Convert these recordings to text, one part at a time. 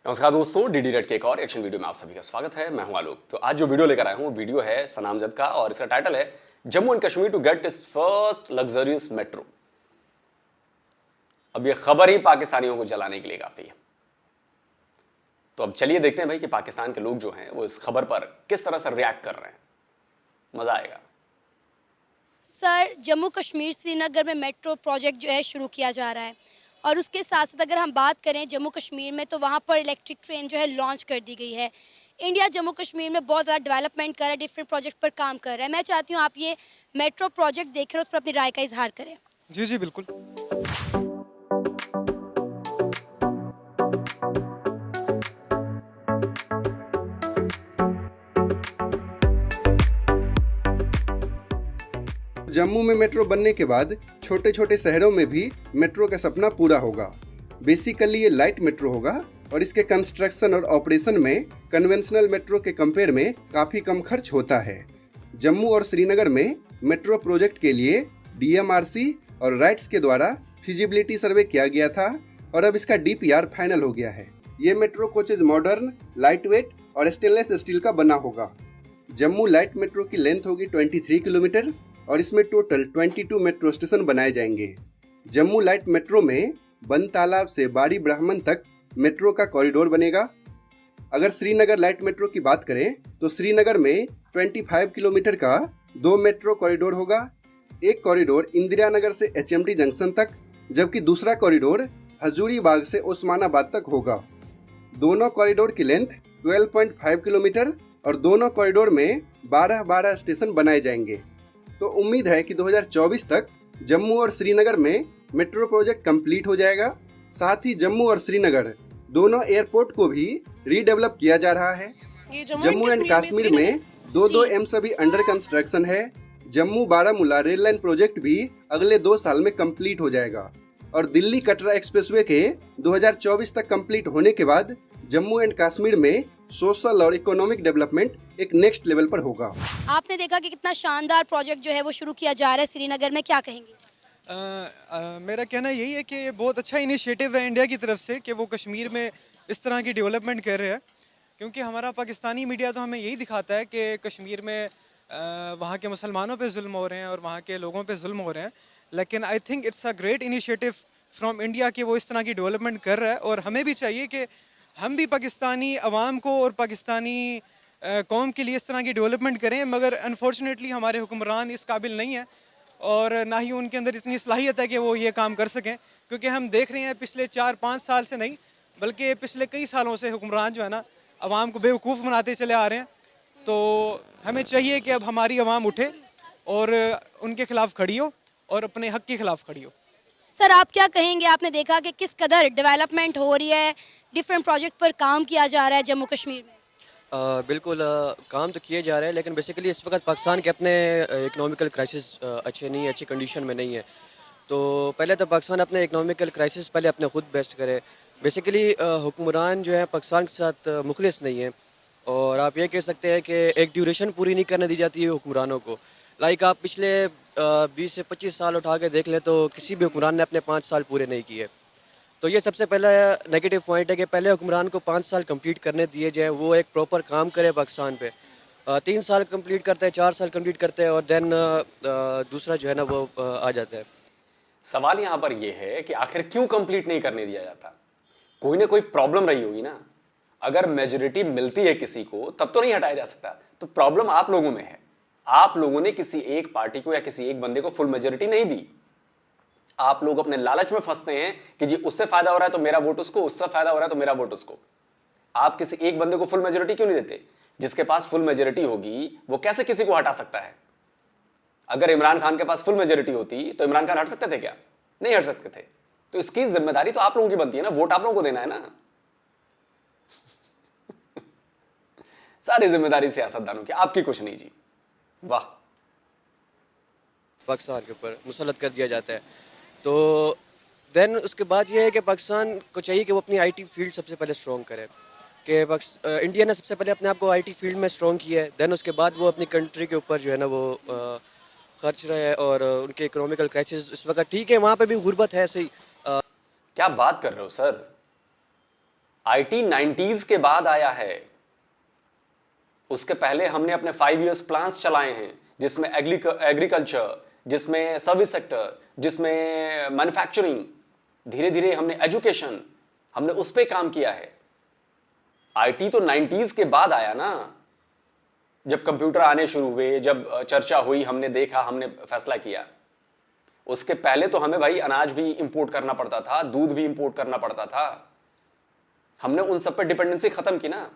नमस्कार दोस्तों, DD net के एक और एक्शन वीडियो में आप सभी का स्वागत है। मैं हूं आलोक। तो आज जो वीडियो लेकर आया हूं वीडियो है सनामजद का और इसका टाइटल है Jammu and Kashmir to get its first luxurious metro. अब ये खबर ही पाकिस्तानियों को जलाने के लिए काफी है। तो अब चलिए देखते हैं भाई कि पाकिस्तान के लोग जो हैं वो इस खबर पर किस तरह से रिएक्ट कर रहे हैं। मजा आएगा। सर, जम्मू कश्मीर श्रीनगर में मेट्रो प्रोजेक्ट जो है शुरू किया जा रहा है और उसके साथ साथ अगर हम बात करें जम्मू कश्मीर में तो वहाँ पर इलेक्ट्रिक ट्रेन जो है लॉन्च कर दी गई है। इंडिया जम्मू कश्मीर में बहुत ज़्यादा डेवलपमेंट कर रहा है, डिफरेंट प्रोजेक्ट पर काम कर रहा है। मैं चाहती हूँ आप ये मेट्रो प्रोजेक्ट देखें और उस पर अपनी राय का इजहार करें। जी जी बिल्कुल। जम्मू में मेट्रो बनने के बाद छोटे छोटे शहरों में भी मेट्रो का सपना पूरा होगा। बेसिकली ये लाइट मेट्रो होगा और इसके कंस्ट्रक्शन और ऑपरेशन में कन्वेंशनल मेट्रो के कंपेयर में काफ़ी कम खर्च होता है। जम्मू और श्रीनगर में मेट्रो प्रोजेक्ट के लिए डीएमआरसी और राइट्स के द्वारा फिजिबिलिटी सर्वे किया गया था और अब इसका डीपीआर फाइनल हो गया है। ये metro coaches modern, light weight और स्टेनलेस स्टील का बना होगा। जम्मू लाइट मेट्रो की लेंथ होगी 23 किलोमीटर और इसमें टोटल 22 मेट्रो स्टेशन बनाए जाएंगे। जम्मू लाइट मेट्रो में बन तालाब से बाड़ी ब्राह्मण तक मेट्रो का कॉरिडोर बनेगा। अगर श्रीनगर लाइट मेट्रो की बात करें तो श्रीनगर में 25 किलोमीटर का 2 मेट्रो कॉरिडोर होगा। एक कॉरिडोर इंदिरा नगर से एचएमटी जंक्शन तक, जबकि दूसरा कॉरिडोर हजूरी बाग से ओस्मानाबाद तक होगा। दोनों कॉरिडोर की लेंथ 12.5 किलोमीटर और दोनों कॉरिडोर में 12-12 स्टेशन बनाए जाएंगे। तो उम्मीद है कि 2024 तक जम्मू और श्रीनगर में मेट्रो प्रोजेक्ट कंप्लीट हो जाएगा। साथ ही जम्मू और श्रीनगर दोनों एयरपोर्ट को भी रीडेवलप किया जा रहा है। जम्मू एंड कश्मीर में दो एम्स अभी अंडर कंस्ट्रक्शन है। Jammu Baramulla rail line project भी अगले 2 साल में कंप्लीट हो जाएगा और दिल्ली कटरा एक्सप्रेसवे के 2024 तक कंप्लीट होने के बाद जम्मू एंड कश्मीर में सोशल और इकोनॉमिक डेवलपमेंट एक नेक्स्ट लेवल पर होगा। आपने देखा कि कितना शानदार प्रोजेक्ट जो है वो शुरू किया जा रहा है श्रीनगर में, क्या कहेंगे? मेरा कहना यही है कि ये बहुत अच्छा इनिशिएटिव है इंडिया की तरफ से कि वो कश्मीर में इस तरह की डेवलपमेंट कर रहे हैं, क्योंकि हमारा पाकिस्तानी मीडिया तो हमें यही दिखाता है कि कश्मीर में वहाँ के मुसलमानों पे जुल्म हो रहे हैं और वहाँ के लोगों पे जुल्म हो रहे हैं। लेकिन I think it's a great initiative from India कि वो इस तरह की डेवलपमेंट कर रहा है और हमें भी चाहिए कि हम भी पाकिस्तानी अवाम को और पाकिस्तानी कौम के लिए इस तरह की डेवलपमेंट करें। मगर अनफॉर्चुनेटली हमारे हुक्मरान इस काबिल नहीं है और ना ही उनके अंदर इतनी सलाहियत है कि वो ये काम कर सकें, क्योंकि हम देख रहे हैं पिछले 4-5 साल से नहीं बल्कि पिछले कई सालों से हुक्मरान जो है ना अवाम को बेवकूफ़ बनाते चले आ रहे हैं। तो हमें चाहिए कि अब हमारी अवाम उठे और उनके खिलाफ खड़ी हो और अपने हक के खिलाफ खड़ी हो। सर, आप क्या कहेंगे? आपने देखा कि किस कदर डेवलपमेंट हो रही है, डिफरेंट प्रोजेक्ट पर काम किया जा रहा है जम्मू कश्मीर में। बिल्कुल काम तो किए जा रहे हैं, लेकिन बेसिकली इस वक्त पाकिस्तान के अपने इकोनॉमिकल क्राइसिस अच्छे नहीं है, अच्छी कंडीशन में नहीं है। तो पहले तो पाकिस्तान अपने इकोनॉमिकल क्राइसिस पहले अपने खुद बेस्ट करे। बेसिकली हुक्मरान जो है पाकिस्तान के साथ मुखलिस नहीं है और आप ये कह सकते हैं कि एक ड्यूरेशन पूरी नहीं करने दी जाती है हुक्मरानों को। लाइक आप पिछले 20 से 25 साल उठा के देख लें तो किसी भी हुक्मरान ने अपने 5 साल पूरे नहीं किए। तो ये सबसे पहला नेगेटिव पॉइंट है कि पहले हुक्मरान को 5 साल कंप्लीट करने दिए जाए, वो एक प्रॉपर काम करे पाकिस्तान पे। 3 साल कंप्लीट करते हैं, 4 साल कंप्लीट करते हैं और देन दूसरा जो है ना वो आ जाता है। सवाल यहां पर यह है कि आखिर क्यों कंप्लीट नहीं करने दिया जाता? कोई ना कोई प्रॉब्लम रही होगी ना। अगर मेजोरिटी मिलती है किसी को तब तो नहीं हटाया जा सकता। तो प्रॉब्लम आप लोगों में है। आप लोगों ने किसी एक पार्टी को या किसी एक बंदे को फुल मेजोरिटी नहीं दी। आप लोग अपने लालच में फंसते हैं कि जी उससे फायदा हो रहा है तो मेरा वोट उसको, उससे फायदा हो रहा है तो मेरा वोट उसको। आप किसी एक बंदे को फुल मेजोरिटी क्यों नहीं देते? जिसके पास फुल मेजोरिटी होगी वो कैसे किसी को हटा सकता है? अगर इमरान खान के पास फुल मेजोरिटी होती तो इमरान खान हट सकते थे क्या? नहीं हट सकते थे। तो इसकी जिम्मेदारी तो आप लोगों की बनती है ना, वोट आप लोगों को देना है ना। सारी जिम्मेदारी सियासतदानों की, आपकी कुछ नहीं जी। वाह। पाकिस्तान के ऊपर मुसल्लत कर दिया जाता है। तो देन उसके बाद ये है कि पाकिस्तान को चाहिए कि वो अपनी आईटी फील्ड सबसे पहले स्ट्रॉन्ग करे। कि इंडिया ने सबसे पहले अपने आप को आईटी फील्ड में स्ट्रॉन्ग किया है, देन उसके बाद वो अपनी कंट्री के ऊपर जो है ना वो खर्च रहे हैं और उनके इकोनॉमिकल क्राइसिस इस वक्त ठीक है, वहाँ पे भी गुर्बत है सही। क्या बात कर रहे हो सर? आईटी 90s के बाद आया है। उसके पहले हमने अपने 5 इयर्स प्लान्स चलाए हैं, जिसमें एग्रीकल्चर, जिसमें सर्विस सेक्टर, जिसमें मैन्युफैक्चरिंग, धीरे धीरे हमने एजुकेशन, हमने उस पर काम किया है। आईटी तो 90s के बाद आया ना, जब कंप्यूटर आने शुरू हुए, जब चर्चा हुई, हमने देखा, हमने फैसला किया। उसके पहले तो हमें भाई अनाज भी इंपोर्ट करना पड़ता था, दूध भी इंपोर्ट करना पड़ता था। हमने उन सब पर डिपेंडेंसी खत्म की ना।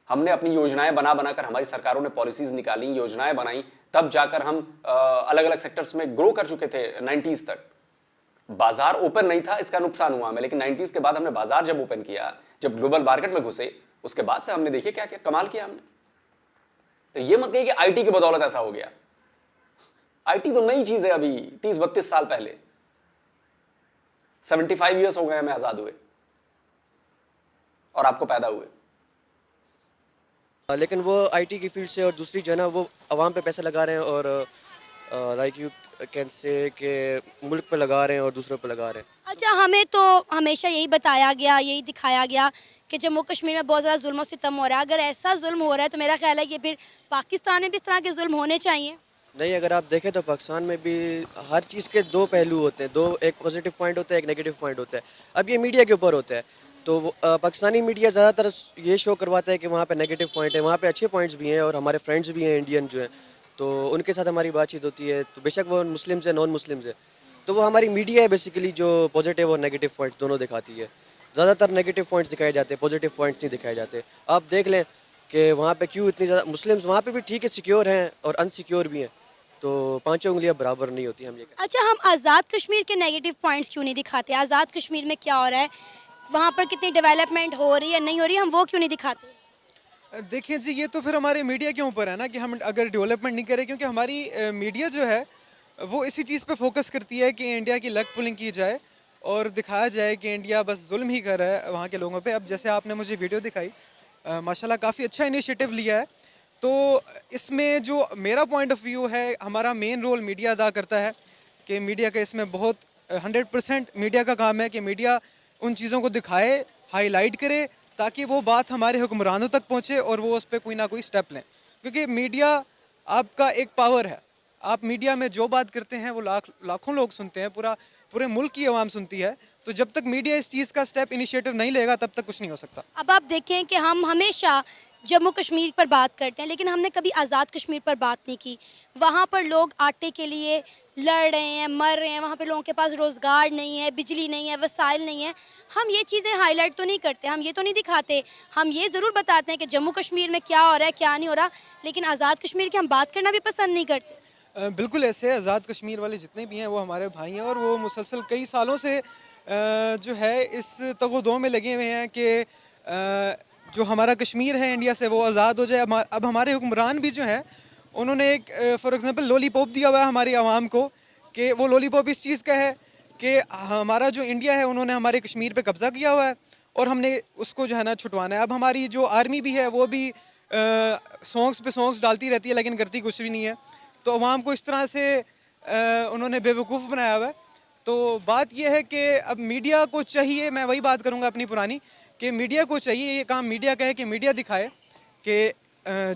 हमने अपनी योजनाएं बना बनाकर, हमारी सरकारों ने पॉलिसीज निकाली, योजनाएं बनाई, तब जाकर हम अलग अलग सेक्टर्स में ग्रो कर चुके थे। 90s तक बाजार ओपन नहीं था, इसका नुकसान हुआ हमें, लेकिन 90s के बाद हमने बाजार जब ओपन किया, जब ग्लोबल मार्केट में घुसे, उसके बाद से हमने देखिए क्या क्या कमाल किया हमने। तो ये मत कहिए कि आईटी की बदौलत ऐसा हो गया। आईटी तो नई चीज है, अभी 30-32 साल पहले। 75 ईयर्स हो गए हमें आजाद हुए और आपको पैदा हुए। लेकिन वो आईटी की फील्ड से और दूसरी जो है ना, वो आवाम पे पैसा लगा रहे हैं और लाइक यू कैन से कि मुल्क पे लगा रहे हैं और दूसरों पे लगा रहे हैं। अच्छा, हमें तो हमेशा यही बताया गया, यही दिखाया गया कि जम्मू कश्मीर में बहुत ज़्यादा जुल्म और सितम हो रहा है। अगर ऐसा जुल्म हो रहा है तो मेरा ख्याल है कि फिर पाकिस्तान में भी इस तरह के जुल्म होने चाहिए। नहीं, अगर आप देखें तो पाकिस्तान में भी हर चीज़ के दो पहलू होते हैं, दो, एक पॉजिटिव पॉइंट होता है, एक नेगेटिव पॉइंट होता है। अब ये मीडिया के ऊपर होता है, तो पाकिस्तानी मीडिया ज़्यादातर ये शो करवाता है कि वहाँ पे नेगेटिव पॉइंट है, वहाँ पे अच्छे पॉइंट्स भी हैं और हमारे फ्रेंड्स भी हैं इंडियन जो हैं, तो उनके साथ हमारी बातचीत होती है। तो बेशक वो मुस्लिम्स है, नॉन मुस्लिम्स है, तो वो हमारी मीडिया है बेसिकली जो पॉजिटिव और नेगेटिव पॉइंट्स दोनों दिखाती है। ज़्यादातर नेगेटिव पॉइंट्स दिखाए जाते हैं, पॉजिटिव पॉइंट्स नहीं दिखाए जाते। आप देख लें कि वहाँ पे क्यों इतनी ज़्यादा मुस्लिम्स, वहाँ पे भी ठीक है, सिक्योर हैं और अनसिक्योर भी हैं, तो पांचों उंगलियां बराबर नहीं होती। हम ये अच्छा, हम आज़ाद कश्मीर के नेगेटिव पॉइंट्स क्यों नहीं दिखाते? आज़ाद कश्मीर में क्या हो रहा है, वहाँ पर कितनी डेवलपमेंट हो रही है, नहीं हो रही है, हम वो क्यों नहीं दिखाते? देखिए जी, ये तो फिर हमारे मीडिया के ऊपर है ना कि हम अगर डेवलपमेंट नहीं करें, क्योंकि हमारी मीडिया जो है वो इसी चीज़ पे फोकस करती है कि इंडिया की लेग पुलिंग की जाए और दिखाया जाए कि इंडिया बस जुल्म ही कर रहा है वहाँ के लोगों पे। अब जैसे आपने मुझे वीडियो दिखाई, माशाल्लाह काफ़ी अच्छा इनिशिएटिव लिया है। तो इसमें जो मेरा पॉइंट ऑफ व्यू है, हमारा मेन रोल मीडिया अदा करता है कि मीडिया का इसमें बहुत 100% मीडिया का काम है कि मीडिया उन चीज़ों को दिखाए, हाईलाइट करे, ताकि वो बात हमारे हुक्मरानों तक पहुँचे और वो उस पर कोई ना कोई स्टेप लें। क्योंकि मीडिया आपका एक पावर है। आप मीडिया में जो बात करते हैं वो लाखों लोग सुनते हैं, पूरे मुल्क की आवाम सुनती है। तो जब तक मीडिया इस चीज़ का स्टेप इनिशिएटिव नहीं लेगा तब तक कुछ नहीं हो सकता। अब आप देखें कि हम हमेशा जम्मू कश्मीर पर बात करते हैं, लेकिन हमने कभी आज़ाद कश्मीर पर बात नहीं की। वहाँ पर लोग आटे के लिए लड़ रहे हैं, मर रहे हैं, वहाँ पे लोगों के पास रोज़गार नहीं है, बिजली नहीं है, वसाइल नहीं है। हम ये चीज़ें हाईलाइट तो नहीं करते, हम ये तो नहीं दिखाते। हम ये ज़रूर बताते हैं कि जम्मू कश्मीर में क्या हो रहा है, क्या नहीं हो रहा, लेकिन आज़ाद कश्मीर की हम बात करना भी पसंद नहीं करते। बिल्कुल ऐसे आज़ाद कश्मीर वाले जितने भी हैं वो हमारे भाई हैं और वो मुसलसल कई सालों से जो है इस तगो-दो में लगे हुए हैं कि जो हमारा कश्मीर है इंडिया से वो आज़ाद हो जाए। अब हमारे हुक्मरान भी जो हैं उन्होंने एक फॉर एग्जांपल लॉलीपॉप दिया हुआ है हमारी आवाम को, कि वो लॉलीपॉप इस चीज़ का है कि हमारा जो इंडिया है उन्होंने हमारे कश्मीर पे कब्ज़ा किया हुआ है और हमने उसको जो है ना छुटवाना है। अब हमारी जो आर्मी भी है वो भी सॉन्ग्स पे सॉन्ग्स डालती रहती है लेकिन करती कुछ भी नहीं है। तो अवाम को इस तरह से उन्होंने बेवकूफ़ बनाया हुआ है। तो बात यह है कि अब मीडिया को चाहिए, मैं वही बात करूंगा अपनी पुरानी, कि मीडिया को चाहिए, ये काम मीडिया का है कि मीडिया दिखाए कि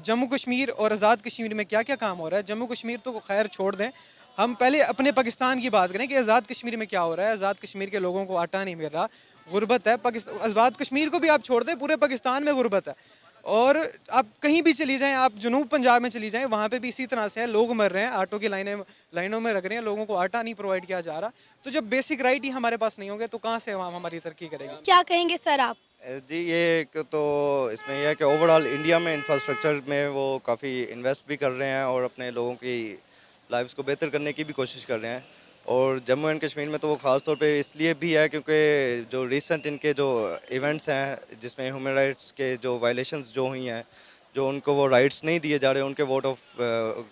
जम्मू कश्मीर और आज़ाद कश्मीर में क्या क्या काम हो रहा है। जम्मू कश्मीर तो खैर छोड़ दें, हम पहले अपने पाकिस्तान की बात करें कि आज़ाद कश्मीर में क्या हो रहा है। आज़ाद कश्मीर के लोगों को आटा नहीं मिल रहा, गुर्बत है। आज़ाद कश्मीर को भी आप छोड़ दें, पूरे पाकिस्तान में गुर्बत है। और आप कहीं भी चली जाएं, आप जनूब पंजाब में चली जाएं, वहाँ पे भी इसी तरह से है, लोग मर रहे हैं, आटो की लाइनों में रख रहे हैं, लोगों को आटा नहीं प्रोवाइड किया जा रहा। तो जब बेसिक राइट ही हमारे पास नहीं होंगे तो कहाँ से हम हमारी तरक्की करेंगे? क्या कहेंगे सर आप? जी, ये एक तो इसमें यह है कि ओवरऑल इंडिया में इंफ्रास्ट्रक्चर में वो काफ़ी इन्वेस्ट भी कर रहे हैं और अपने लोगों की लाइफ्स को बेहतर करने की भी कोशिश कर रहे हैं। और जम्मू एंड कश्मीर में तो वो ख़ास तौर पे इसलिए भी है क्योंकि जो रिसेंट इनके जो इवेंट्स हैं जिसमें ह्यूमन राइट्स के जो वायलेशंस जो हुई हैं, जो उनको वो राइट्स नहीं दिए जा रहे उनके वोट ऑफ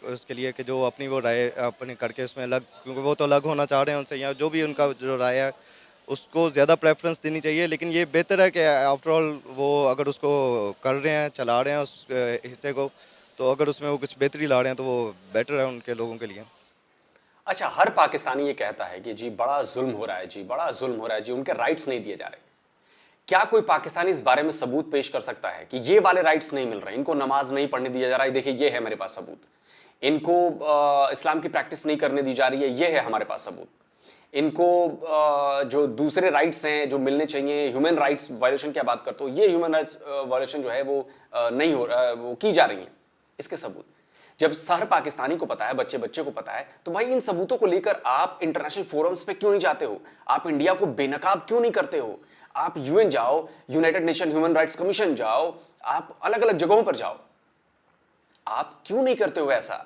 उसके लिए कि जो अपनी वो राय अपने करके उसमें अलग, क्योंकि वो तो अलग होना चाह रहे हैं उनसे, या जो भी उनका जो राय है उसको ज़्यादा प्रेफरेंस देनी चाहिए। लेकिन ये बेहतर है कि आफ्टर ऑल वो अगर उसको कर रहे हैं, चला रहे हैं उस हिस्से को, तो अगर उसमें वो कुछ बेहतरी ला रहे हैं तो वो बेटर है उनके लोगों के लिए। अच्छा, हर पाकिस्तानी ये कहता है कि जी बड़ा जुल्म हो रहा है, जी बड़ा जुल्म हो रहा है, जी उनके राइट्स नहीं दिए जा रहे। क्या कोई पाकिस्तानी इस बारे में सबूत पेश कर सकता है कि ये वाले राइट्स नहीं मिल रहे, इनको नमाज नहीं पढ़ने दिया जा रहा है, देखिए ये है मेरे पास सबूत, इनको इस्लाम की प्रैक्टिस नहीं करने दी जा रही है, ये है हमारे पास सबूत, इनको जो दूसरे राइट्स हैं जो मिलने चाहिए, ह्यूमन राइट्स वायलेशन की बात करते हो, ये ह्यूमन राइट्स वायलेशन जो है वो नहीं हो रहा, वो की जा रही है, इसके सबूत जब हर पाकिस्तानी को पता है, बच्चे बच्चे को पता है, तो भाई इन सबूतों को लेकर आप इंटरनेशनल फोरम्स पे क्यों नहीं जाते हो? आप इंडिया को बेनकाब क्यों नहीं करते हो? आप यूएन जाओ, United nation human rights commission जाओ, आप अलग अलग जगहों पर जाओ, आप क्यों नहीं करते हो ऐसा?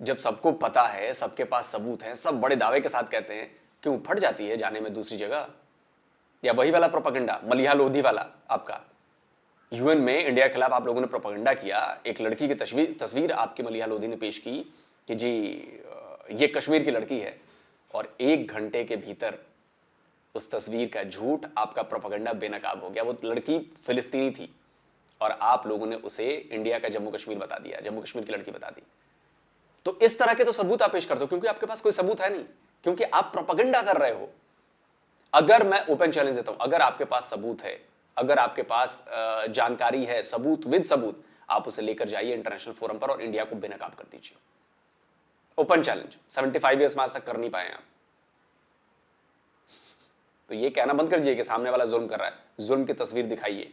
जब सबको पता है, सबके पास सबूत है, सब बड़े दावे के साथ कहते हैं, क्यों फट जाती है जाने में दूसरी जगह? या वही वाला प्रोपेगेंडा मलिहा लोधी वाला आपका, यूएन में इंडिया के खिलाफ आप लोगों ने प्रोपेगेंडा किया, एक लड़की की तस्वीर आपकी मलिहा लोधी ने पेश की कि जी ये कश्मीर की लड़की है, और 1 घंटे के भीतर उस तस्वीर का झूठ, आपका प्रोपेगेंडा बेनकाब हो गया। वो लड़की फिलिस्तीनी थी और आप लोगों ने उसे इंडिया का जम्मू कश्मीर बता दिया, जम्मू कश्मीर की लड़की बता दी। तो इस तरह के तो सबूत आप पेश कर दो, क्योंकि आपके पास कोई सबूत है नहीं, क्योंकि आप प्रोपेगेंडा कर रहे हो। अगर मैं ओपन चैलेंज देता हूं, अगर आपके पास सबूत है, अगर आपके पास जानकारी है, सबूत विद सबूत, आप उसे लेकर जाइए इंटरनेशनल फोरम पर और इंडिया को बेनकाब कर दीजिए। ओपन चैलेंज, 75 ईयर्स में आज तक कर नहीं पाए आप, तो ये कहना बंद कर दीजिए कि सामने वाला जुल्म कर रहा है। जुल्म की तस्वीर दिखाइए,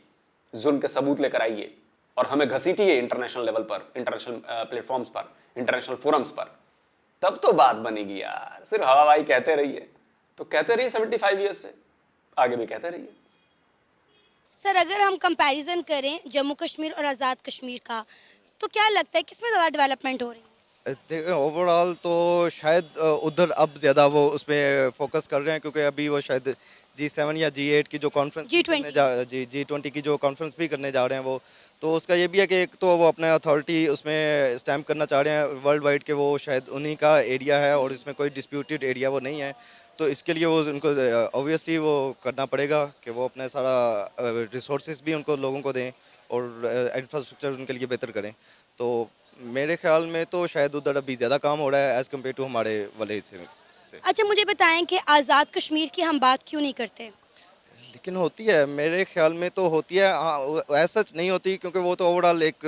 जुल्म के सबूत लेकर आइए और हमें घसीटिए इंटरनेशनल लेवल पर, इंटरनेशनल प्लेटफॉर्म्स पर, इंटरनेशनल फोरम्स पर, तब तो बात बनेगी यार। सिर्फ हवाई कहते रहिए, तो कहते रहिए 75 ईयर्स से आगे भी कहते रहिए। सर अगर हम कंपैरिजन करें जम्मू कश्मीर और आज़ाद कश्मीर का, तो क्या लगता है किसमें ज़्यादा डेवलपमेंट हो रही है? देखिए ओवरऑल तो शायद उधर अब ज़्यादा वो उसमें फोकस कर रहे हैं, क्योंकि अभी वो शायद G7 या G8 की जो कॉन्फ्रेंस G20 की जो कॉन्फ्रेंस भी करने जा रहे हैं वो, तो उसका ये भी है कि एक तो वो अपना अथॉरिटी उसमें स्टैम्प करना चाह रहे हैं वर्ल्ड वाइड के, वो शायद उन्हीं का एरिया है और इसमें कोई डिस्प्यूटेड एरिया वो नहीं है। तो इसके लिए वो उनको ऑब्वियसली वो करना पड़ेगा कि वो अपने सारा रिसोर्सेज भी उनको लोगों को दें और इंफ्रास्ट्रक्चर उनके लिए बेहतर करें। तो मेरे ख्याल में तो शायद उधर अभी ज़्यादा काम हो रहा है एज़ कम्पेयर टू हमारे वाले हिस्से से। अच्छा मुझे बताएं कि आज़ाद कश्मीर की हम बात क्यों नहीं करते? लेकिन होती है, मेरे ख्याल में तो होती है, ऐसा सच नहीं होती, क्योंकि वो तो ओवरऑल एक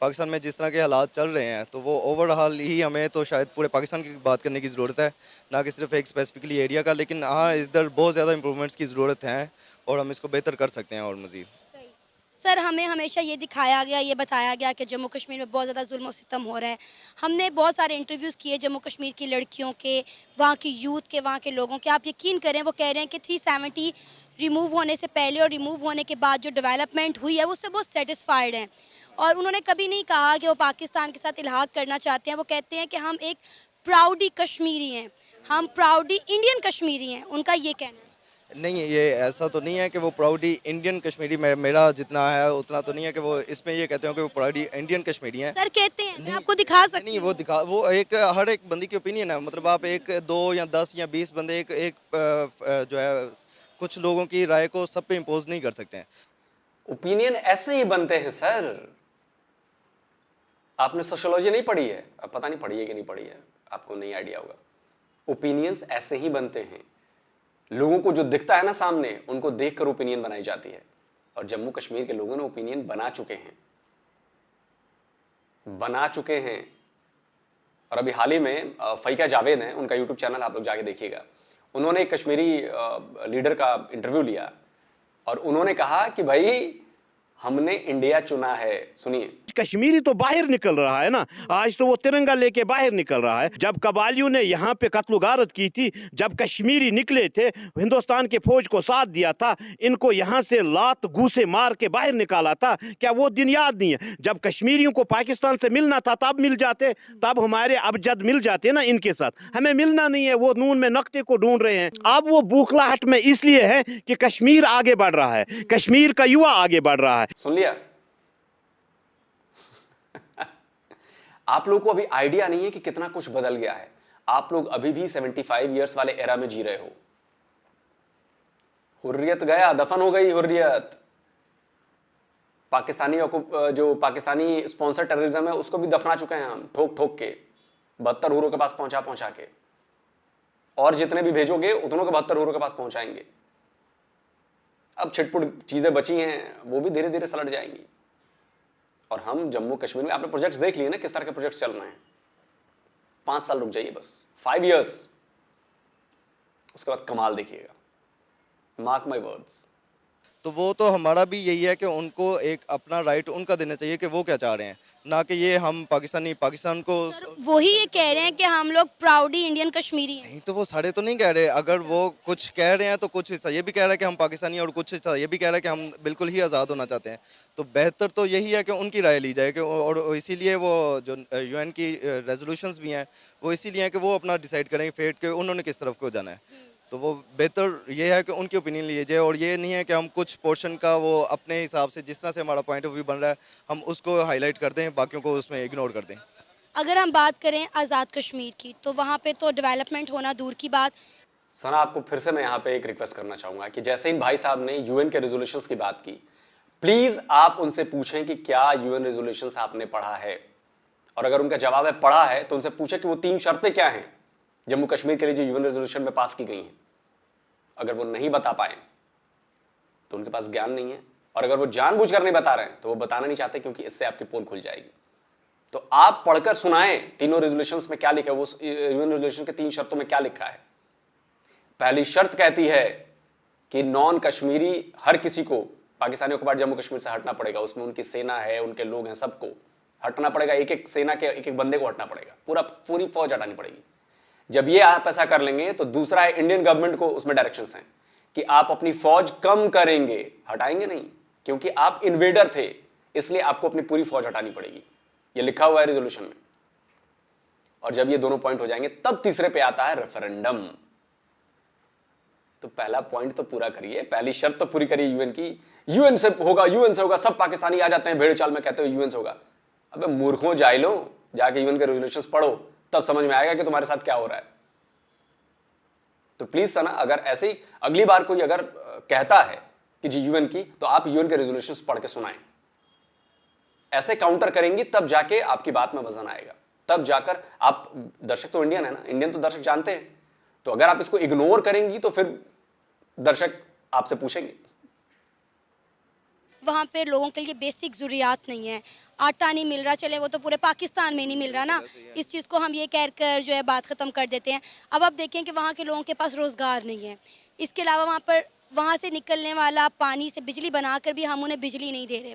पाकिस्तान में जिस तरह के हालात चल रहे हैं, तो वो ओवरऑल ही हमें तो शायद पूरे पाकिस्तान की बात करने की ज़रूरत है, ना कि सिर्फ एक स्पेसिफिकली एरिया का। लेकिन हाँ, इधर बहुत ज़्यादा इंप्रूवमेंट्स की ज़रूरत है और हम इसको बेहतर कर सकते हैं और मज़ीद। सर हमें हमेशा ये दिखाया गया, ये बताया गया कि जम्मू कश्मीर में बहुत ज़्यादा जुल्म और सितम हो रहा है। हमने बहुत सारे इंटरव्यूज़ किए जम्मू कश्मीर की लड़कियों के, वहाँ की यूथ के, वहाँ के लोगों के। आप यकीन करें वो कह रहे हैं कि 370 रिमूव होने से पहले और रिमूव होने के बाद जो डेवलपमेंट हुई है उससे बहुत सेटिस्फाइड हैं। और उन्होंने कभी नहीं कहा कि वो पाकिस्तान के साथ इल्हाक करना चाहते हैं। वो कहते हैं कि हम एक प्राउडी कश्मीरी हैं, हम प्राउडी इंडियन कश्मीरी हैं, उनका ये कहना है। नहीं, ये ऐसा तो नहीं है कि वो प्राउडी इंडियन कश्मीरी, मेरा जितना है उतना तो नहीं है कि वो इसमें ये कहते हो कि वो प्राउडी इंडियन कश्मीरी हैं। सर कहते हैं, मैं आपको दिखा सकती हूँ। नहीं, वो एक हर एक बंदी की ओपिनियन है। मतलब आप 1, 2 या 10 या 20 बंदे एक जो है कुछ लोगों की राय को सब पे इम्पोज नहीं कर सकते हैं। ओपिनियन ऐसे ही बनते हैं सर। आपने सोशियोलॉजी नहीं पढ़ी है, अब पता नहीं पढ़ी है कि नहीं पढ़ी है, आपको नहीं आइडिया होगा। ओपिनियंस ऐसे ही बनते हैं, लोगों को जो दिखता है ना सामने, उनको देखकर ओपिनियन बनाई जाती है। और जम्मू कश्मीर के लोगों ने ओपिनियन बना चुके हैं। और अभी हाल ही में फ़ैका जावेद हैं, उनका यूट्यूब चैनल आप लोग जाके देखिएगा। उन्होंने एक कश्मीरी लीडर का इंटरव्यू लिया और उन्होंने कहा कि भाई हमने इंडिया चुना है। सुनिए, कश्मीरी तो बाहर निकल रहा है ना, आज तो वो तिरंगा लेके बाहर निकल रहा है। जब कबालियों ने यहाँ पे कत्ल गारत की थी, जब कश्मीरी निकले थे, हिंदुस्तान के फौज को साथ दिया था, इनको यहाँ से लात घूसे मार के बाहर निकाला था। क्या वो दिन याद नहीं है? जब कश्मीरियों को पाकिस्तान से मिलना था तब मिल जाते, तब हमारे अबजद मिल जाते ना इनके साथ। हमें मिलना नहीं है, वो नून में नक्ते को ढूंढ रहे हैं। अब वो बूखलाहट में इसलिए है कि कश्मीर आगे बढ़ रहा है, कश्मीर का युवा आगे बढ़ रहा है। सुन लिया? आप लोगों को अभी आइडिया नहीं है कि कितना कुछ बदल गया है। आप लोग अभी भी 75 इयर्स वाले एरा में जी रहे हो। हुर्रियत गया, दफन हो गई हुर्रियत। जो पाकिस्तानी स्पॉन्सर टेररिज्म है उसको भी दफना चुके हैं हम, ठोक ठोक के, 72 हुरों के पास पहुंचा के। और जितने भी भेजोगे उतनों के 72 हुरों के पास पहुंचाएंगे। अब छिटपुट चीज़ें बची हैं वो भी धीरे धीरे सलट जाएंगी। और हम जम्मू कश्मीर में, आपने प्रोजेक्ट्स देख लिए ना किस तरह के प्रोजेक्ट चल रहे हैं। 5 साल रुक जाइए बस, 5 years, उसके बाद कमाल देखिएगा, मार्क माई वर्ड्स। तो वो तो हमारा भी यही है कि उनको एक अपना राइट उनका देना चाहिए कि वो क्या चाह रहे हैं, ना कि ये हम पाकिस्तान को। वही ये कह रहे हैं कि हम लोग प्राउडली इंडियन कश्मीरी हैं। नहीं तो वो सारे तो नहीं कह रहे। अगर वो कुछ कह रहे हैं तो कुछ हिस्सा ये भी कह रहा है कि हम पाकिस्तानी, और कुछ हिस्सा ये भी कह रहा है कि हम बिल्कुल ही आज़ाद होना चाहते हैं। तो बेहतर तो यही है कि उनकी राय ली जाए कि, और इसीलिए वो जो UN की रेजोल्यूशंस भी हैं वो इसीलिए हैं कि वो अपना डिसाइड करें फेट के उन्होंने किस तरफ को जाना है। तो वो बेहतर ये है कि उनकी ओपिनियन लिए जाए, और ये नहीं है कि हम कुछ पोर्शन का वो अपने हिसाब से जिस तरह से हमारा पॉइंट ऑफ व्यू बन रहा है हम उसको हाईलाइट कर दें, बाकियों को उसमें इग्नोर कर दें। अगर हम बात करें आज़ाद कश्मीर की तो वहाँ पे तो डेवलपमेंट होना दूर की बात। सना, आपको फिर से मैं यहाँ पे एक रिक्वेस्ट करना चाहूँगा कि जैसे इन भाई साहब ने UN के रेजोल्यूशंस की बात की, प्लीज़ आप उनसे पूछें कि क्या UN रेजोल्यूशंस आपने पढ़ा है, और अगर उनका जवाब है पढ़ा है तो उनसे पूछें कि वो 3 शर्तें क्या हैं जम्मू कश्मीर के लिए जो UN रेजोल्यूशन में पास की गई हैं। अगर वो नहीं बता पाए तो उनके पास ज्ञान नहीं है, और अगर वो जानबूझकर नहीं बता रहे हैं तो वो बताना नहीं चाहते, क्योंकि इससे आपकी पोल खुल जाएगी। तो आप पढ़कर सुनाएं तीनों रेजोल्यूशंस में क्या लिखा है, वो UN रेजोल्यूशन के 3 शर्तों में क्या लिखा है। पहली शर्त कहती है कि नॉन कश्मीरी हर किसी को पाकिस्तानी ऑक्युपाइड जम्मू कश्मीर से हटना पड़ेगा। उसमें उनकी सेना है, उनके लोग हैं, सबको हटना पड़ेगा। एक एक सेना के एक एक बंदे को हटना पड़ेगा, पूरी फौज हटानी पड़ेगी। जब ये आप ऐसा कर लेंगे तो दूसरा है, इंडियन गवर्नमेंट को उसमें डायरेक्शंस हैं कि आप अपनी फौज कम करेंगे, हटाएंगे नहीं, क्योंकि आप इन्वेडर थे, इसलिए आपको अपनी पूरी फौज हटानी पड़ेगी। ये लिखा हुआ है रेजोल्यूशन में। और जब ये दोनों पॉइंट हो जाएंगे तब तीसरे पे आता है रेफरेंडम। तो पहला पॉइंट तो पूरा करिए, पहली शर्त तो पूरी करिए UN की। UN से होगा, सब पाकिस्तानी आ जाते हैं भेड़ चाल में, कहते हो UN से होगा। अबे मूर्खों, जाहिलो, जाके UN के रेजोल्यूशंस पढ़ो, तब समझ में आएगा कि तुम्हारे साथ क्या हो रहा है। तो प्लीज सना, अगर ऐसे ही अगली बार कोई अगर कहता है कि जी UN की, तो आप UN के रेजोल्यूशंस पढ़ के सुनाएं। ऐसे काउंटर करेंगी तब जाके आपकी बात में वजन आएगा, तब जाकर आप, दर्शक तो इंडियन है ना, इंडियन तो दर्शक जानते हैं। तो अगर आप इसको इग्नोर करेंगी तो फिर दर्शक आपसे पूछेंगे। वहाँ पे लोगों के लिए बेसिक ज़रूरियात नहीं है, आटा नहीं मिल रहा, चले वो तो पूरे पाकिस्तान में नहीं मिल रहा ना, इस चीज़ को हम ये कहकर जो है बात ख़त्म कर देते हैं। अब आप देखें कि वहाँ के लोगों के पास रोज़गार नहीं है, इसके अलावा वहाँ से निकलने वाला पानी से बिजली बनाकर भी हम उन्हें बिजली नहीं दे रहे।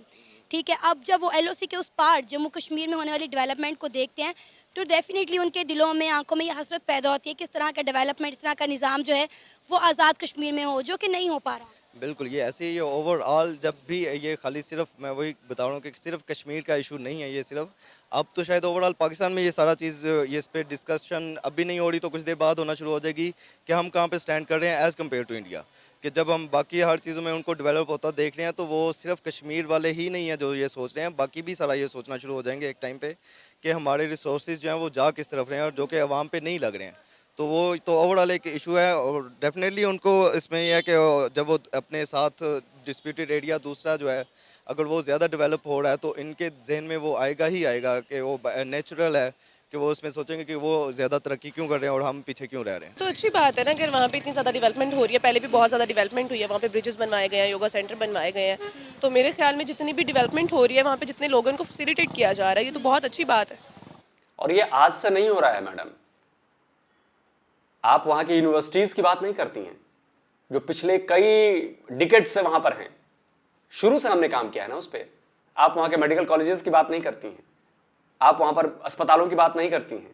ठीक है, अब जब वो LOC के उस पार जम्मू कश्मीर में होने वाली डेवलपमेंट को देखते हैं तो डेफिनेटली उनके दिलों में, आंखों में ये हसरत पैदा होती है कि इस तरह का डेवलपमेंट, इस तरह का निज़ाम जो है वो आज़ाद कश्मीर में हो, जो कि नहीं हो पा रहा। बिल्कुल, ये ऐसे ही ओवरऑल जब भी ये खाली सिर्फ मैं वही बता रहा हूँ कि सिर्फ कश्मीर का इशू नहीं है ये, सिर्फ अब तो शायद ओवरऑल पाकिस्तान में ये सारा चीज़, ये इस पर डिस्कशन अभी नहीं हो रही तो कुछ देर बाद होना शुरू हो जाएगी कि हम कहाँ पे स्टैंड कर रहे हैं एज़ कम्पेयर टू इंडिया। कि जब हम बाकी हर चीज़ों में उनको डेवलप होता देख रहे हैं तो वो सिर्फ कश्मीर वाले ही नहीं है जो ये सोच रहे हैं, बाकी भी सारा ये सोचना शुरू हो जाएंगे एक टाइम पे कि हमारे रिसोर्सेज जो हैं वो जा किस तरफ रहे हैं और जो कि अवाम पे नहीं लग रहे हैं। तो वो तो ओवरऑल एक इशू है, और डेफिनेटली उनको इसमें यह है कि जब वो अपने साथ डिस्प्यूटेड एरिया दूसरा जो है अगर वो ज़्यादा डेवलप हो रहा है तो इनके जहन में वो आएगा ही आएगा कि वो नेचुरल है कि वो उसमें सोचेंगे कि वो ज़्यादा तरक्की क्यों कर रहे हैं और हम पीछे क्यों रह रहे हैं। तो अच्छी बात है ना, अगर वहाँ पे इतनी ज़्यादा डेवलपमेंट हो रही है, पहले भी बहुत ज़्यादा डेवलपमेंट हुई है, वहाँ पे ब्रिजेस बनवाए गए हैं, योगा सेंटर बनवाए गए हैं, तो मेरे ख्याल में जितनी भी डेवलपमेंट हो रही है वहाँ पे जितने लोगों को फैसिलिटेट किया जा रहा है, ये तो बहुत अच्छी बात है। और ये आज से नहीं हो रहा है मैडम, आप वहां की यूनिवर्सिटीज की बात नहीं करती हैं जो पिछले कई डिकेड से वहां पर हैं, शुरू से हमने काम किया है ना उस पर। आप वहां के मेडिकल कॉलेजेस की बात नहीं करती हैं, आप वहां पर अस्पतालों की बात नहीं करती हैं,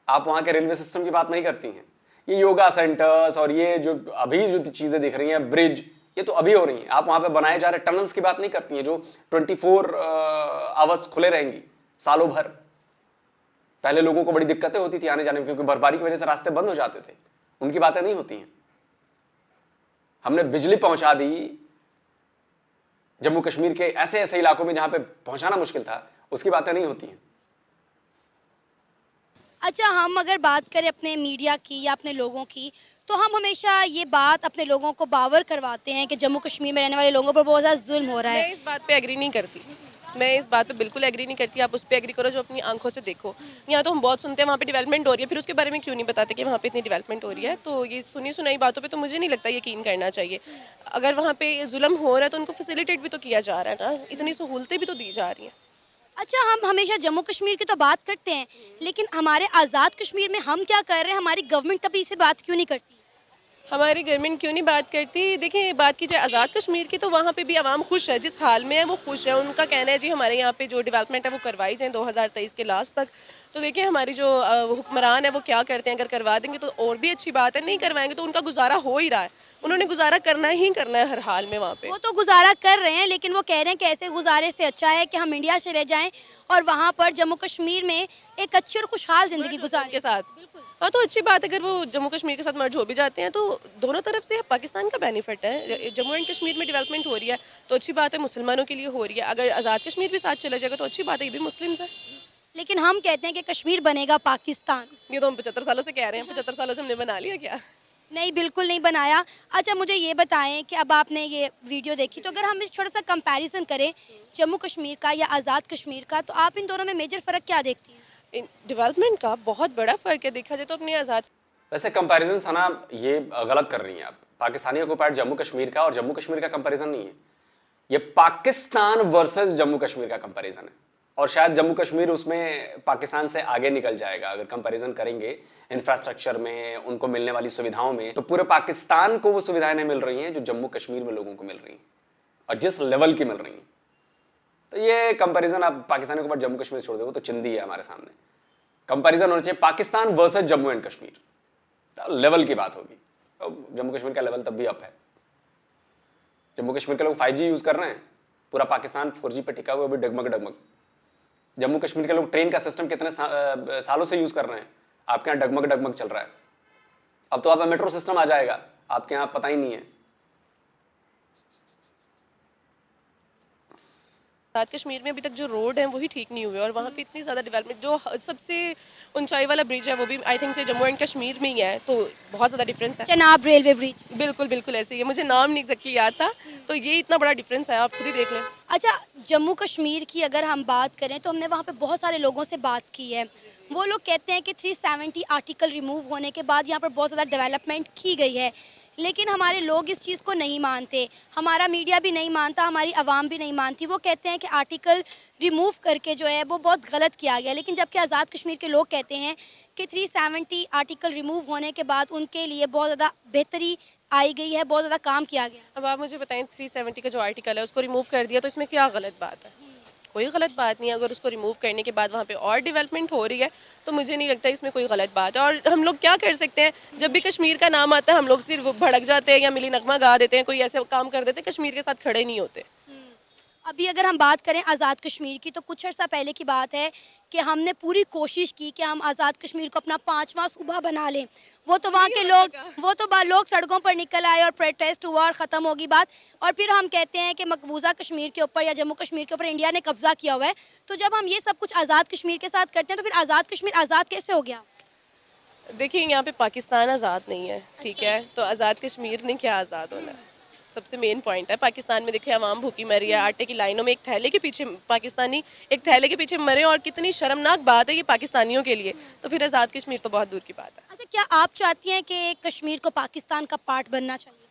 आप वहां के रेलवे सिस्टम की बात नहीं करती हैं। ये योगा सेंटर्स और ये जो अभी जो चीजें दिख रही हैं, ब्रिज, ये तो अभी हो रही हैं। आप वहां पे बनाए जा रहे टनल्स की बात नहीं करती हैं जो 24 आवर्स खुले रहेंगी सालों भर। पहले लोगों को बड़ी दिक्कतें होती थी आने जाने में क्योंकि बर्फबारी की वजह से रास्ते बंद हो जाते थे, उनकी बातें नहीं होती हैं। हमने बिजली पहुंचा दी जम्मू कश्मीर के ऐसे ऐसे इलाकों में जहां पे पहुंचाना मुश्किल था, उसकी बातें नहीं होती हैं। अच्छा, हम अगर बात करें अपने मीडिया की या अपने लोगों की, तो हम हमेशा ये बात अपने लोगों को बावर करवाते हैं कि जम्मू कश्मीर में रहने वाले लोगों पर बहुत ज़्यादा जुल्म हो रहा है। मैं इस बात पे एग्री नहीं करती। मैं इस बात पे बिल्कुल एग्री नहीं करती। आप उस पर एग्री करो जो अपनी आंखों से देखो। यहाँ तो हम बहुत सुनते हैं वहाँ पे डेवलपमेंट हो रही है, फिर उसके बारे में क्यों नहीं बताते कि वहाँ पे इतनी डेवलपमेंट हो रही है। तो ये सुनी सुनाई बातों पे तो मुझे नहीं लगता यकीन करना चाहिए। अगर वहाँ पे जुल्म हो रहा है तो उनको फैसिलिटेट भी तो किया जा रहा है ना, इतनी सहूलतें भी तो दी जा रही हैं। अच्छा, हम हमेशा जम्मू कश्मीर की तो बात करते हैं, लेकिन हमारे आज़ाद कश्मीर में हम क्या कर रहे हैं, हमारी गवर्नमेंट कभी इसे बात क्यों नहीं करती? हमारी गवर्नमेंट क्यों नहीं बात करती? देखिए, बात की जाए आज़ाद कश्मीर की तो वहाँ पे भी आवाम खुश है, जिस हाल में है वो खुश है। उनका कहना है जी हमारे यहाँ पे जो डेवलपमेंट है वो करवाई जाए 2023 के लास्ट तक। तो देखिए हमारी जो हुक्मरान है वो क्या करते हैं, अगर करवा देंगे तो और भी अच्छी बात है, नहीं करवाएंगे तो उनका गुजारा हो ही रहा है। उन्होंने गुजारा करना ही करना है हर हाल में वहाँ पे। वो तो गुजारा कर रहे हैं, लेकिन वो कह रहे हैं कि ऐसे गुजारे से अच्छा है कि हम इंडिया चले जाएं और वहाँ पर जम्मू कश्मीर में एक अच्छी और खुशहाल ज़िंदगी गुजारें के साथ। हाँ, तो अच्छी बात है अगर वो जम्मू कश्मीर के साथ मर्ज हो भी जाते हैं तो दोनों तरफ से पाकिस्तान का बेनिफिट है। जम्मू एंड कश्मीर में डेवलपमेंट हो रही है तो अच्छी बात है, मुसलमानों के लिए हो रही है। अगर आज़ाद कश्मीर भी साथ चला जाएगा तो अच्छी बात है, ये भी मुस्लिम्स है। लेकिन हम कहते हैं कि कश्मीर बनेगा पाकिस्तान। ये तो हम 75 सालों से कह रहे हैं, 75 सालों से हमने बना लिया क्या? नहीं, बिल्कुल नहीं बनाया। अच्छा, मुझे ये बताएं कि अब आपने ये वीडियो देखी तो अगर हम छोटा सा कंपैरिजन करें जम्मू कश्मीर का या आज़ाद कश्मीर का, तो आप इन दोनों में मेजर फ़र्क क्या देखती हैं? डेवलपमेंट का बहुत बड़ा फ़र्क है। देखा जाए तो अपनी आज़ाद वैसे कंपैरिजन है ना, ये गलत कर रही हैं आप। पाकिस्तानी ऑक्युपाइड जम्मू कश्मीर का और जम्मू कश्मीर का कंपैरिजन नहीं है, ये पाकिस्तान वर्सेस जम्मू कश्मीर का कंपैरिजन है। और शायद जम्मू कश्मीर उसमें पाकिस्तान से आगे निकल जाएगा अगर कंपैरिजन करेंगे इंफ्रास्ट्रक्चर में, उनको मिलने वाली सुविधाओं में। तो पूरे पाकिस्तान को वो सुविधाएं नहीं मिल रही हैं जो जम्मू कश्मीर में लोगों को मिल रही हैं और जिस लेवल की मिल रही हैं। तो ये कंपैरिजन आप पाकिस्तानी के ऊपर जम्मू कश्मीर छोड़ दो तो चिंदी है हमारे सामने। कंपैरिजन होना चाहिए पाकिस्तान वर्सेस जम्मू एंड कश्मीर, तो लेवल की बात होगी। तो जम्मू कश्मीर का लेवल तब भी अप है। जम्मू कश्मीर के लोग 5G यूज कर रहे हैं, पूरा पाकिस्तान 4G पे टिका हुआ भी डगमग डगमग। जम्मू कश्मीर के लोग ट्रेन का सिस्टम कितने सालों से यूज कर रहे हैं, आपके यहाँ डगमग डगमग चल रहा है। अब तो आप मेट्रो सिस्टम आ जाएगा, आपके यहाँ पता ही नहीं है। आज़ाद कश्मीर में अभी तक जो रोड है वही ठीक नहीं हुए और वहाँ पे इतनी ज़्यादा डेवलपमेंट, जो सबसे ऊंचाई वाला ब्रिज है वो भी आई थिंक से जम्मू एंड कश्मीर में ही है, तो बहुत ज़्यादा डिफरेंस है। चनाब रेलवे ब्रिज, बिल्कुल बिल्कुल ऐसे ही है, मुझे नाम नहीं एग्जैक्टली याद था, तो ये इतना बड़ा डिफरेंस है, आप खुद ही देख लें। अच्छा, जम्मू कश्मीर की अगर हम बात करें तो हमने वहाँ पे बहुत सारे लोगों से बात की है। वो लोग कहते हैं कि 370 आर्टिकल रिमूव होने के बाद यहाँ पर बहुत ज़्यादा डेवलपमेंट की गई है, लेकिन हमारे लोग इस चीज़ को नहीं मानते, हमारा मीडिया भी नहीं मानता, हमारी आवाम भी नहीं मानती। वो कहते हैं कि आर्टिकल रिमूव करके जो है वो बहुत गलत किया गया, लेकिन जबकि आज़ाद कश्मीर के लोग कहते हैं कि 370 आर्टिकल रिमूव होने के बाद उनके लिए बहुत ज़्यादा बेहतरी आई गई है, बहुत ज़्यादा काम किया गया। अब आप मुझे बताएं 370 का जो आर्टिकल है उसको रिमूव कर दिया तो इसमें क्या गलत बात है? कोई गलत बात नहीं है। अगर उसको रिमूव करने के बाद वहाँ पे और डेवलपमेंट हो रही है तो मुझे नहीं लगता इसमें कोई गलत बात है। और हम लोग क्या कर सकते हैं, जब भी कश्मीर का नाम आता है हम लोग सिर्फ भड़क जाते हैं या मिली नगमा गा देते हैं, कोई ऐसे काम कर देते हैं, कश्मीर के साथ खड़े नहीं होते। अभी अगर हम बात करें आज़ाद कश्मीर की तो कुछ अर्सा पहले की बात है कि हमने पूरी कोशिश की कि हम आज़ाद कश्मीर को अपना 5वां सूबा बना लें। वो तो वहाँ के लोग सड़कों पर निकल आए और प्रोटेस्ट हुआ और ख़त्म होगी बात। और फिर हम कहते हैं कि मकबूजा कश्मीर के ऊपर या जम्मू कश्मीर के ऊपर इंडिया ने कब्ज़ा किया हुआ है। तो जब हम ये सब कुछ आज़ाद कश्मीर के साथ करते हैं तो फिर आज़ाद कश्मीर आज़ाद कैसे हो गया? देखिए, यहाँ पे पाकिस्तान आज़ाद नहीं है, ठीक है, तो आज़ाद कश्मीर ने क्या आज़ाद होना है, सबसे मेन पॉइंट है। पाकिस्तान में देखिए आवाम भूखी मरी है, आटे की लाइनों में एक थैले के पीछे पाकिस्तानी एक थैले के पीछे मरे, और कितनी शर्मनाक बात है ये पाकिस्तानियों के लिए। तो फिर आज़ाद कश्मीर तो बहुत दूर की बात है। अच्छा, क्या आप चाहती हैं कि कश्मीर को पाकिस्तान का पार्ट बनना चाहिए?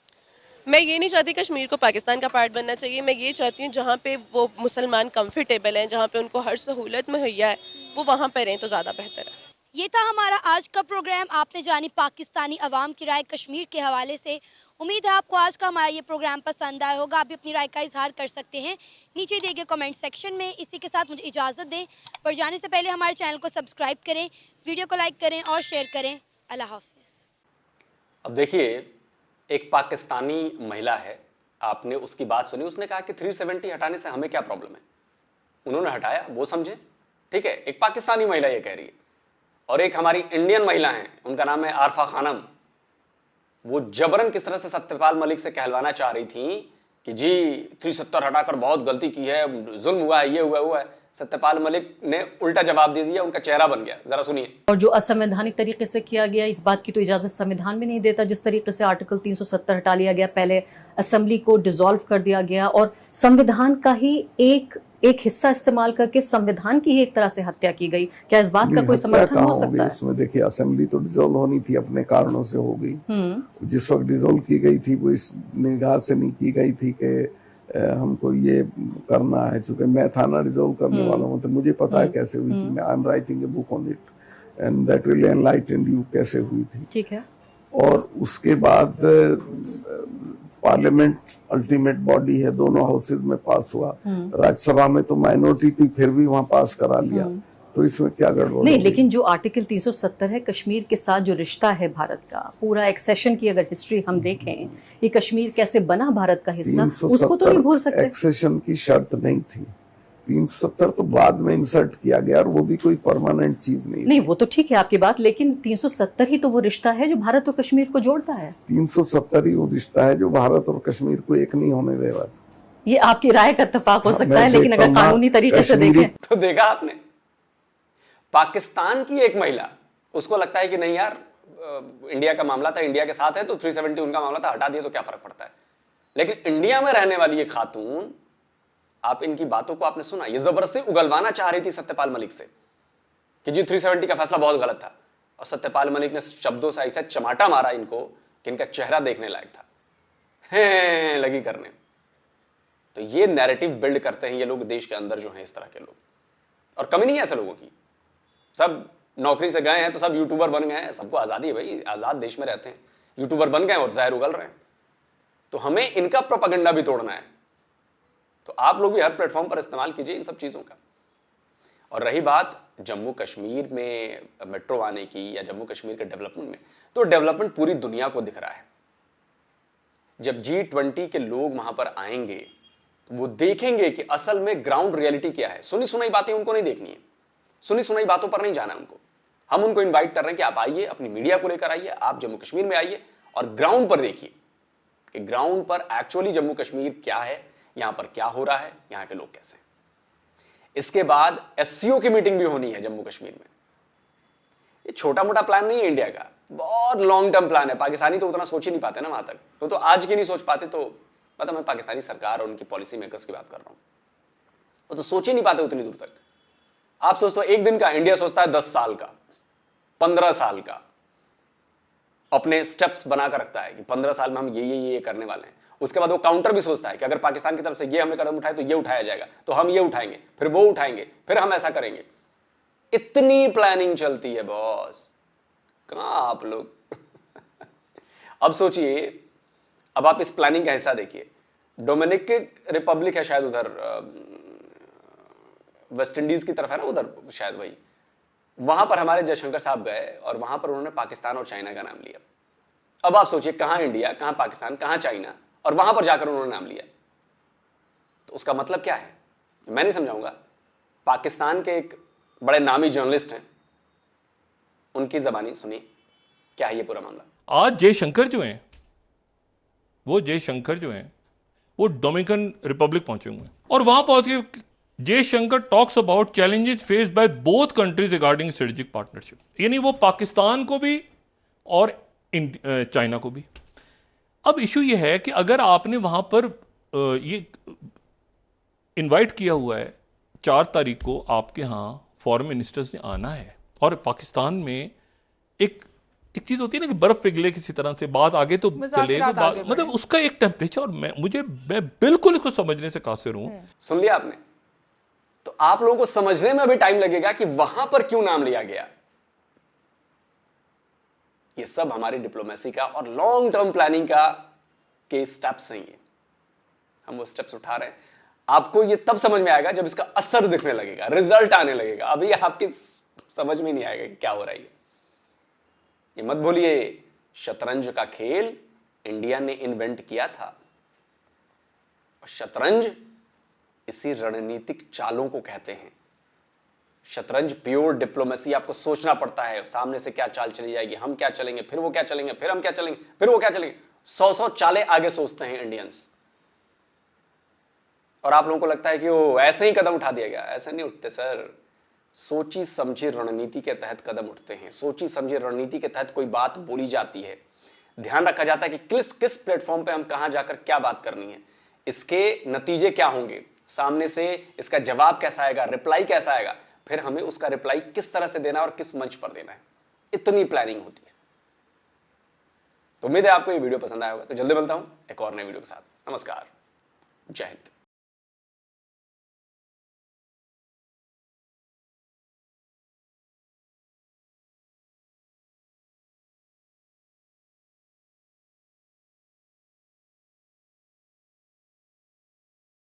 मैं ये नहीं चाहती कश्मीर को पाकिस्तान का पार्ट बनना चाहिए। मैं ये चाहती हूँ जहाँ पे वो मुसलमान कंफर्टेबल हैं, जहाँ पे उनको हर सहूलत मुहैया है, वो वहाँ पर रहें तो ज़्यादा बेहतर है। ये था हमारा आज का प्रोग्राम। आपने जानी पाकिस्तानी अवाम की राय कश्मीर के हवाले से। उम्मीद है आपको आज का हमारा ये प्रोग्राम पसंद आया होगा। आप भी अपनी राय का इजहार कर सकते हैं नीचे दिए गए कमेंट सेक्शन में। इसी के साथ मुझे इजाज़त दें, पर जाने से पहले हमारे चैनल को सब्सक्राइब करें, वीडियो को लाइक करें और शेयर करें। अल्लाह हाफिज़। अब देखिए, एक पाकिस्तानी महिला है, आपने उसकी बात सुनी, उसने कहा कि 370 हटाने से हमें क्या प्रॉब्लम है। उन्होंने हटाया, वो समझे, ठीक है। एक पाकिस्तानी महिला ये कह रही है। और एक हमारी इंडियन महिला है, उनका नाम है आरफा खानम, वो जबरन किस तरह से सत्यपाल मलिक से कहलवाना चाह रही थी कि जी 370 हटाकर बहुत गलती की है, जुल्म हुआ है, ये हुआ है। सत्यपाल मलिक ने उल्टा जवाब दे दिया, उनका चेहरा बन गया। जरा सुनिए। और जो असंवैधानिक तरीके से किया गया, इस बात की तो इजाजत संविधान में नहीं देता। जिस तरीके से आर्टिकल 370 हटा लिया गया, पहले असेंबली को डिसॉल्व कर दिया गया और संविधान का ही एक एक हिस्सा इस्तेमाल करके संविधान की ही एक तरह से हत्या की गई। क्या इस बात का कोई समर्थन हो सकता है? इसमें देखिए, असेंबली तो डिसॉल्व होनी थी, अपने कारणों से हो गई। जिस वक्त डिसॉल्व की गई थी वो इस निगाह से नहीं की गई थी कि हमको ये करना है, चूंकि मैं था ना डिसॉल्व करने वाला हूँ, तो मुझे पता है कैसे हुई थी। I am writing a book on it and that will enlighten you कैसे हुई थी। ठीक है। और उसके बाद पार्लियामेंट अल्टीमेट बॉडी है, दोनों हाउसेज में पास हुआ। राज्यसभा में तो माइनॉरिटी थी, फिर भी वहां पास करा लिया। तो इसमें क्या गड़बड़? नहीं, लेकिन जो आर्टिकल 370 है, कश्मीर के साथ जो रिश्ता है भारत का, पूरा एक्सेशन की अगर हिस्ट्री हम देखें, ये कश्मीर कैसे बना भारत का हिस्सा, उसको तो नहीं भूल सकते। एक्सेशन की शर्त नहीं थी, 370 तो बाद में इंसर्ट किया गया, और वो भी कोई परमानेंट चीज नहीं। वो तो ठीक है आपकी बात, लेकिन 370 ही तो वो रिश्ता है जो भारत और कश्मीर को जोड़ता है। 370 ही वो रिश्ता है जो भारत और कश्मीर को एक नहीं होने दे रहा। ये आपकी राय का इत्तेफाक हो सकता है, लेकिन अगर कानूनी तरीके से देखें तो देखा आपने, पाकिस्तान की एक महिला, उसको लगता है कि नहीं यार, इंडिया का मामला था, इंडिया के साथ है, तो 370 उनका मामला था, हटा दिया तो क्या फर्क पड़ता है। लेकिन इंडिया में रहने वाली ये खातून, आप इनकी बातों को आपने सुना, ये जबरदस्ती उगलवाना चाह रही थी सत्यपाल मलिक से कि जी 370 का फैसला बहुत गलत था, और सत्यपाल मलिक ने शब्दों से ऐसा चमाटा मारा इनको कि इनका चेहरा देखने लायक था, हैं लगी करने। तो ये नैरेटिव बिल्ड करते हैं ये लोग देश के अंदर जो हैं, इस तरह के लोग। और कमी नहीं है ऐसे लोगों की, सब नौकरी से गए हैं तो सब यूट्यूबर बन गए हैं, सबको आज़ादी है भाई, आज़ाद देश में रहते हैं, यूट्यूबर बन गए और जहर उगल रहे हैं। तो हमें इनका प्रोपेगेंडा भी तोड़ना है, तो आप लोग भी हर प्लेटफॉर्म पर इस्तेमाल कीजिए इन सब चीज़ों का। और रही बात जम्मू कश्मीर में मेट्रो आने की या जम्मू कश्मीर के डेवलपमेंट में, तो डेवलपमेंट पूरी दुनिया को दिख रहा है। जब G20 के लोग वहां पर आएंगे तो वो देखेंगे कि असल में ग्राउंड रियलिटी क्या है। सुनी सुनाई बातें उनको नहीं देखनी है, सुनी सुनाई बातों पर नहीं जाना है उनको। हम उनको इनवाइट कर रहे हैं कि आप आइए, अपनी मीडिया को लेकर आइए, आप जम्मू कश्मीर में आइए और ग्राउंड पर देखिए कि ग्राउंड पर एक्चुअली जम्मू कश्मीर क्या है, यहां पर क्या हो रहा है, यहां के लोग कैसे हैं। इसके बाद SCO की मीटिंग भी होनी है जम्मू कश्मीर में। ये छोटा मोटा प्लान नहीं है इंडिया का, बहुत लॉन्ग टर्म प्लान है। पाकिस्तानी तो उतना सोच ही नहीं पाते ना वहां तक, तो आज की नहीं सोच पाते। तो पता, मैं पाकिस्तानी सरकार और उनकी पॉलिसी मेकर्स की बात कर रहा हूं, वो तो सोच ही नहीं पाते उतनी दूर तक। आप सोचते हो एक दिन का, इंडिया सोचता है 10 साल का, 15 साल का, अपने स्टेप्स बनाकर रखता है कि 15 साल में हम ये करने वाले हैं। उसके बाद वो काउंटर भी सोचता है कि अगर पाकिस्तान की तरफ से ये हमने कदम उठाए तो ये उठाया जाएगा, तो हम ये उठाएंगे, फिर वो उठाएंगे, फिर हम ऐसा करेंगे। इतनी प्लानिंग चलती है बॉस, कहां आप लोग अब सोचिए, अब आप इस प्लानिंग का हिस्सा देखिए। डोमिनिक रिपब्लिक है शायद, उधर वेस्ट इंडीज की तरफ है ना, उधर शायद वही, वहां पर हमारे जयशंकर साहब गए और वहां पर उन्होंने पाकिस्तान और चाइना का नाम लिया। अब आप सोचिए, कहां इंडिया, कहां पाकिस्तान, कहां चाइना, और वहां पर जाकर उन्होंने नाम लिया। तो उसका मतलब क्या है, मैं नहीं समझाऊंगा। पाकिस्तान के एक बड़े नामी जर्नलिस्ट हैं, उनकी जबानी सुनिए क्या है ये पूरा मामला। आज जयशंकर जो हैं, वो डोमिनिकन रिपब्लिक पहुंचे हुए हैं, और वहां पहुंच के Jaishankar talks about challenges faced by both countries regarding strategic partnership, यानी वो पाकिस्तान को भी और चाइना को भी। अब इशू ये है कि अगर आपने वहां पर ये इनवाइट किया हुआ है 4 तारीख को, आपके यहां फॉरेन मिनिस्टर्स ने आना है, और पाकिस्तान में एक चीज होती है ना कि बर्फ पिघले किसी तरह से, बात आगे तो चले, मतलब उसका एक टेम्परेचर, और मैं बिल्कुल इसको समझने से कासिर हूं। सुन लिया आपने? तो आप लोगों को समझने में भी टाइम लगेगा कि वहां पर क्यों नाम लिया गया। ये सब हमारी डिप्लोमेसी का और लॉन्ग टर्म प्लानिंग का के स्टेप्स हैं। ये हम वो स्टेप्स उठा रहे हैं। आपको ये तब समझ में आएगा जब इसका असर दिखने लगेगा, रिजल्ट आने लगेगा। अभी आपकी समझ में नहीं आएगा कि क्या हो रहा है। ये मत भूलिए, शतरंज का खेल इंडिया ने इन्वेंट किया था, और शतरंज इसी रणनीतिक चालों को कहते हैं। शतरंज प्योर डिप्लोमेसी, आपको सोचना पड़ता है सामने से क्या चाल चली जाएगी, हम क्या चलेंगे, फिर वो क्या चलेंगे, फिर हम क्या चलेंगे, फिर वो क्या चलेंगे। 100 चालें आगे सोचते हैं इंडियंस। और आप लोगों को लगता है कि वो ऐसे ही कदम उठा दिया गया। ऐसे नहीं उठते सर, सोची समझी रणनीति के तहत कदम उठते हैं। सोची समझी रणनीति के तहत कोई बात बोली जाती है, ध्यान रखा जाता है कि किस प्लेटफॉर्म पे हम कहां जाकर क्या बात करनी है, इसके नतीजे क्या होंगे, सामने से इसका जवाब कैसा आएगा, रिप्लाई कैसा आएगा, फिर हमें उसका रिप्लाई किस तरह से देना और किस मंच पर देना है, इतनी प्लानिंग होती है। तो उम्मीद है आपको ये वीडियो पसंद आया होगा। तो जल्दी मिलता हूं एक और नए वीडियो के साथ। नमस्कार, जय हिंद।